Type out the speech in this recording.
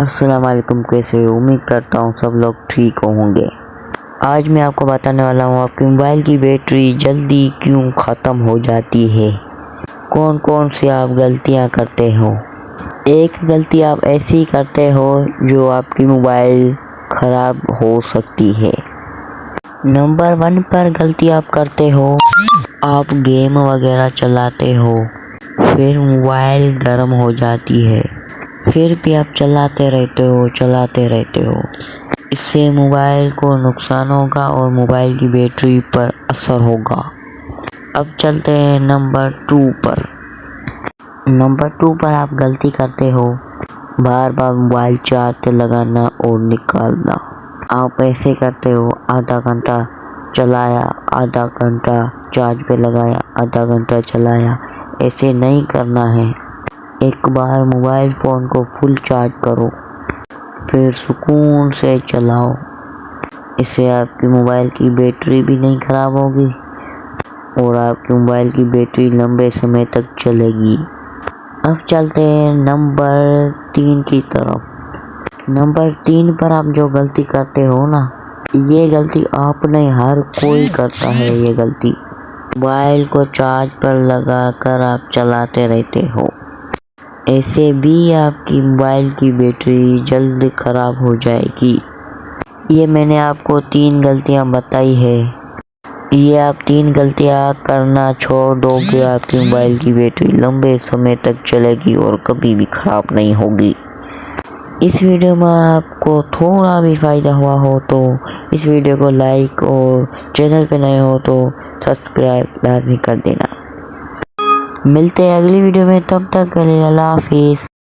السلام علیکم، کیسے ہو؟ امید کرتا ہوں سب لوگ ٹھیک ہوں گے۔ آج میں آپ کو بتانے والا ہوں آپ کے موبائل کی بیٹری جلدی کیوں ختم ہو جاتی ہے۔ کون کون سی آپ غلطیاں کرتے ہو۔ ایک غلطی آپ ایسی کرتے ہو جو آپ کی موبائل خراب ہو سکتی ہے۔ نمبر 1 پر غلطی آپ کرتے ہو، آپ گیم وغیرہ چلاتے ہو، پھر موبائل گرم ہو جاتی ہے، پھر بھی آپ چلاتے رہتے ہو۔ اس سے موبائل کو نقصان ہوگا اور موبائل کی بیٹری پر اثر ہوگا۔ اب چلتے ہیں نمبر 2 پر۔ نمبر 2 پر آپ غلطی کرتے ہو، بار بار موبائل چارج پہ لگانا اور نکالنا۔ آپ ایسے کرتے ہو، آدھا گھنٹہ چلایا، آدھا گھنٹہ چارج پہ لگایا، آدھا گھنٹہ چلایا۔ ایسے نہیں کرنا ہے۔ ایک بار موبائل فون کو فل چارج کرو، پھر سکون سے چلاؤ۔ اس سے آپ کی موبائل کی بیٹری بھی نہیں خراب ہوگی اور آپ کی موبائل کی بیٹری لمبے سمے تک چلے گی۔ اب چلتے ہیں نمبر 3 کی طرف۔ نمبر 3 پر آپ جو غلطی کرتے ہو نا، یہ غلطی آپ نہیں، ہر کوئی کرتا ہے یہ غلطی۔ موبائل کو چارج پر لگا کر آپ چلاتے رہتے ہو۔ ایسے بھی آپ کی موبائل کی بیٹری جلد خراب ہو جائے گی۔ یہ میں نے آپ کو 3 غلطیاں بتائی ہے۔ یہ آپ 3 غلطیاں کرنا چھوڑ دو گے، آپ کی موبائل کی بیٹری لمبے سمے تک چلے گی اور کبھی بھی خراب نہیں ہوگی۔ اس ویڈیو میں آپ کو تھوڑا بھی فائدہ ہوا ہو تو اس ویڈیو کو لائک اور چینل پہ نئے ہو تو سبسکرائب لازمی کر دینا۔ ملتے ہیں اگلی ویڈیو میں، تب تک کے لیے اللہ حافظ۔